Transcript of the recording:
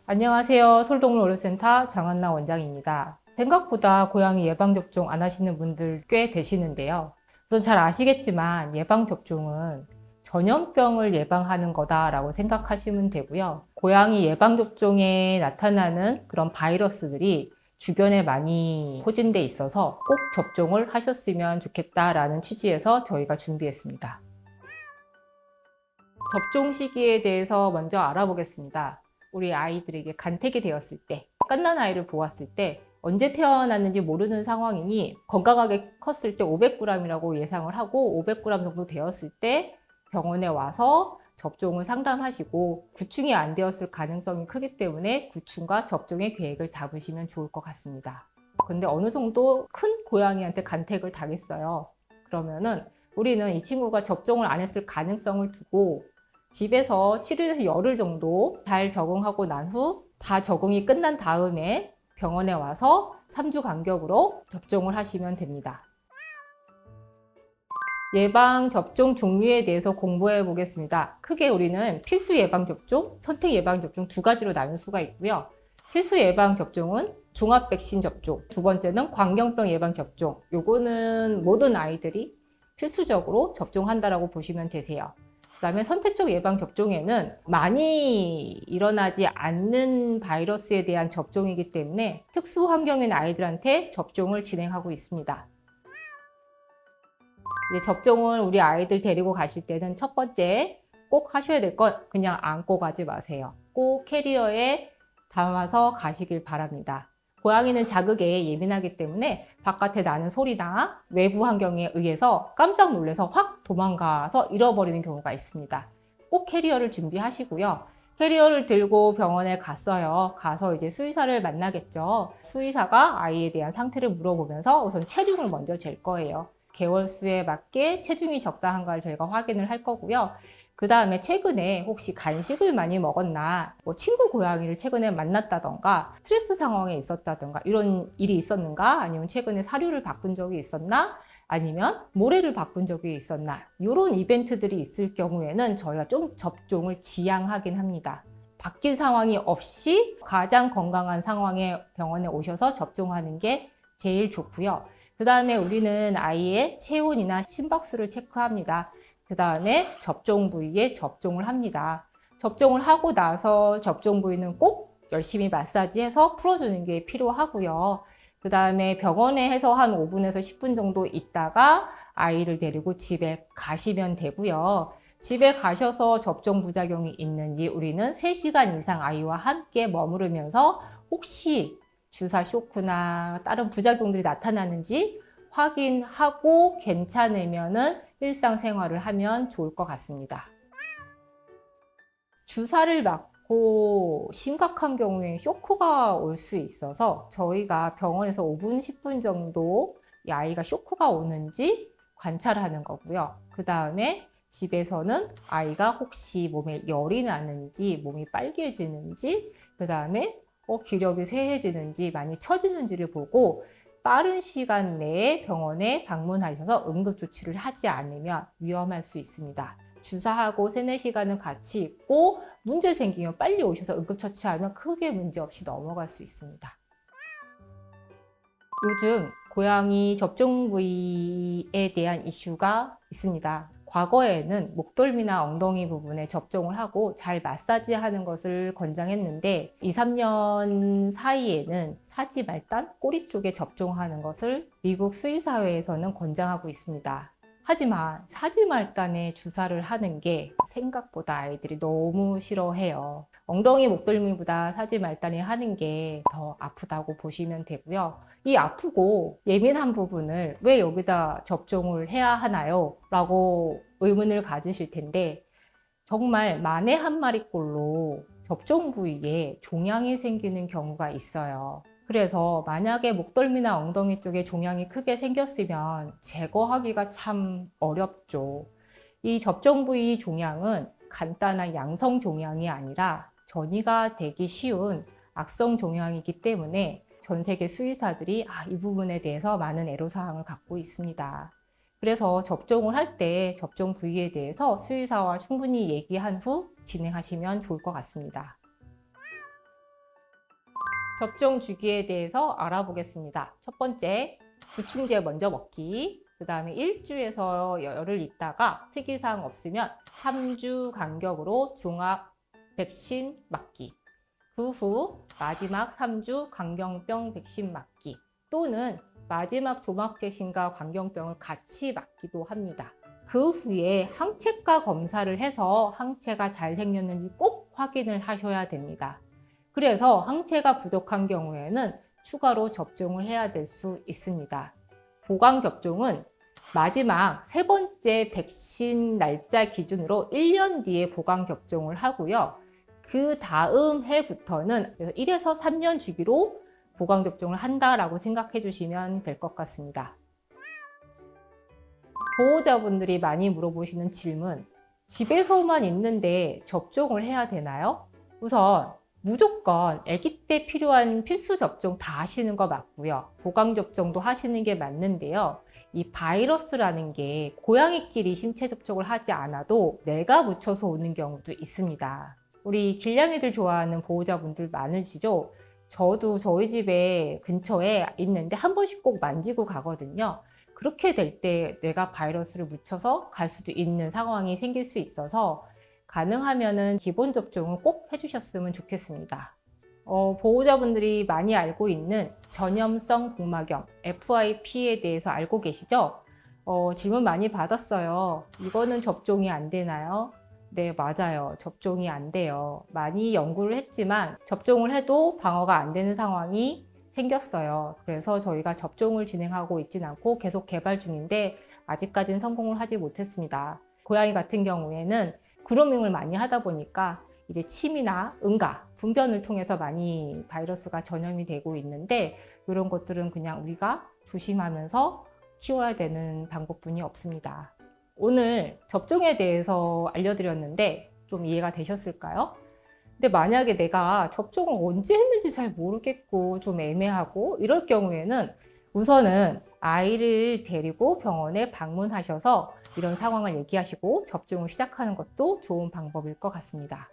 안녕하세요. 솔동물 의료센터 장한나 원장입니다. 생각보다 고양이 예방접종 안 하시는 분들 꽤 계시는데요. 우선 잘 아시겠지만 예방접종은 전염병을 예방하는 거다라고 생각하시면 되고요. 고양이 예방접종에 나타나는 그런 바이러스들이 주변에 많이 포진돼 있어서 꼭 접종을 하셨으면 좋겠다라는 취지에서 저희가 준비했습니다. 접종 시기에 대해서 먼저 알아보겠습니다. 우리 아이들에게 간택이 되었을 때, 갓난 아이를 보았을 때 언제 태어났는지 모르는 상황이니 건강하게 컸을 때 500g이라고 예상을 하고 500g 정도 되었을 때 병원에 와서 접종을 상담하시고 구충이 안 되었을 가능성이 크기 때문에 구충과 접종의 계획을 잡으시면 좋을 것 같습니다. 근데 어느 정도 큰 고양이한테 간택을 당했어요. 그러면은 우리는 이 친구가 접종을 안 했을 가능성을 두고 집에서 7일에서 열흘 정도 잘 적응하고 난 후 다 적응이 끝난 다음에 병원에 와서 3주 간격으로 접종을 하시면 됩니다. 예방접종 종류에 대해서 공부해 보겠습니다. 크게 우리는 필수 예방접종, 선택 예방접종 두 가지로 나눌 수가 있고요. 필수 예방접종은 종합 백신 접종, 두 번째는 광견병 예방접종. 요거는 모든 아이들이 필수적으로 접종한다라고 보시면 되세요. 그다음에 선택적 예방접종에는 많이 일어나지 않는 바이러스에 대한 접종이기 때문에 특수 환경인 아이들한테 접종을 진행하고 있습니다. 접종을 우리 아이들 데리고 가실 때는 첫 번째 꼭 하셔야 될 건 그냥 안고 가지 마세요. 꼭 캐리어에 담아서 가시길 바랍니다. 고양이는 자극에 예민하기 때문에 바깥에 나는 소리나 외부 환경에 의해서 깜짝 놀라서 확 도망가서 잃어버리는 경우가 있습니다. 꼭 캐리어를 준비하시고요. 캐리어를 들고 병원에 갔어요. 가서 이제 수의사를 만나겠죠. 수의사가 아이에 대한 상태를 물어보면서 우선 체중을 먼저 잴 거예요. 개월수에 맞게 체중이 적당한가를 저희가 확인을 할 거고요. 그 다음에 최근에 혹시 간식을 많이 먹었나, 뭐 친구 고양이를 최근에 만났다던가, 스트레스 상황에 있었다던가, 이런 일이 있었는가, 아니면 최근에 사료를 바꾼 적이 있었나, 아니면 모래를 바꾼 적이 있었나, 이런 이벤트들이 있을 경우에는 저희가 좀 접종을 지양하긴 합니다. 바뀐 상황이 없이 가장 건강한 상황에 병원에 오셔서 접종하는 게 제일 좋고요. 그 다음에 우리는 아이의 체온이나 심박수를 체크합니다. 그 다음에 접종 부위에 접종을 합니다. 접종을 하고 나서 접종 부위는 꼭 열심히 마사지해서 풀어주는 게 필요하고요. 그 다음에 병원에 해서 한 5분에서 10분 정도 있다가 아이를 데리고 집에 가시면 되고요. 집에 가셔서 접종 부작용이 있는지 우리는 3시간 이상 아이와 함께 머무르면서 혹시 주사 쇼크나 다른 부작용들이 나타나는지 확인하고 괜찮으면은 일상생활을 하면 좋을 것 같습니다. 주사를 맞고 심각한 경우에 쇼크가 올 수 있어서 저희가 병원에서 5분, 10분 정도 이 아이가 쇼크가 오는지 관찰하는 거고요. 그 다음에 집에서는 아이가 혹시 몸에 열이 나는지, 몸이 빨개지는지, 그 다음에 기력이 쇠해지는지, 많이 처지는지를 보고 빠른 시간 내에 병원에 방문하셔서 응급조치를 하지 않으면 위험할 수 있습니다. 주사하고 3, 4시간은 같이 있고 문제 생기면 빨리 오셔서 응급처치하면 크게 문제없이 넘어갈 수 있습니다. 요즘 고양이 접종 부위에 대한 이슈가 있습니다. 과거에는 목덜미나 엉덩이 부분에 접종을 하고 잘 마사지하는 것을 권장했는데 2, 3년 사이에는 사지 말단, 꼬리 쪽에 접종하는 것을 미국 수의사회에서는 권장하고 있습니다. 하지만 사지 말단에 주사를 하는 게 생각보다 아이들이 너무 싫어해요. 엉덩이 목덜미보다 사지 말단에 하는 게 더 아프다고 보시면 되고요. 이 아프고 예민한 부분을 왜 여기다 접종을 해야 하나요? 라고 의문을 가지실 텐데 정말 만에 한 마리꼴로 접종 부위에 종양이 생기는 경우가 있어요. 그래서 만약에 목덜미나 엉덩이 쪽에 종양이 크게 생겼으면 제거하기가 참 어렵죠. 이 접종 부위 종양은 간단한 양성 종양이 아니라 전이가 되기 쉬운 악성 종양이기 때문에 전 세계 수의사들이 이 부분에 대해서 많은 애로사항을 갖고 있습니다. 그래서 접종을 할 때 접종 부위에 대해서 수의사와 충분히 얘기한 후 진행하시면 좋을 것 같습니다. 접종 주기에 대해서 알아보겠습니다. 첫 번째, 구충제 먼저 먹기. 그 다음에 1주에서 열흘 있다가 특이사항 없으면 3주 간격으로 종합 백신 맞기. 그 후 마지막 3주 광견병 백신 맞기 또는 마지막 조막재신과 광견병을 같이 맞기도 합니다. 그 후에 항체가 검사를 해서 항체가 잘 생겼는지 꼭 확인을 하셔야 됩니다. 그래서 항체가 부족한 경우에는 추가로 접종을 해야 될 수 있습니다. 보강 접종은 마지막 세 번째 백신 날짜 기준으로 1년 뒤에 보강 접종을 하고요. 그 다음 해부터는 1에서 3년 주기로 보강 접종을 한다라고 생각해 주시면 될 것 같습니다. 보호자분들이 많이 물어보시는 질문, 집에서만 있는데 접종을 해야 되나요? 우선 무조건 아기 때 필요한 필수 접종 다 하시는 거 맞고요. 보강 접종도 하시는 게 맞는데요. 이 바이러스라는 게 고양이끼리 신체 접촉을 하지 않아도 내가 묻혀서 오는 경우도 있습니다. 우리 길냥이들 좋아하는 보호자분들 많으시죠? 저도 저희 집에 근처에 있는데 한 번씩 꼭 만지고 가거든요. 그렇게 될 때 내가 바이러스를 묻혀서 갈 수도 있는 상황이 생길 수 있어서 가능하면은 기본 접종은 꼭 해주셨으면 좋겠습니다. 보호자분들이 많이 알고 있는 전염성 복막염, FIP에 대해서 알고 계시죠? 질문 많이 받았어요. 이거는 접종이 안 되나요? 네, 맞아요. 접종이 안 돼요. 많이 연구를 했지만 접종을 해도 방어가 안 되는 상황이 생겼어요. 그래서 저희가 접종을 진행하고 있진 않고 계속 개발 중인데 아직까지는 성공을 하지 못했습니다. 고양이 같은 경우에는 그루밍을 많이 하다 보니까 이제 침이나 응가, 분변을 통해서 많이 바이러스가 전염이 되고 있는데 이런 것들은 그냥 우리가 조심하면서 키워야 되는 방법뿐이 없습니다. 오늘 접종에 대해서 알려드렸는데 좀 이해가 되셨을까요? 근데 만약에 내가 접종을 언제 했는지 잘 모르겠고 좀 애매하고 이럴 경우에는 우선은 아이를 데리고 병원에 방문하셔서 이런 상황을 얘기하시고 접종을 시작하는 것도 좋은 방법일 것 같습니다.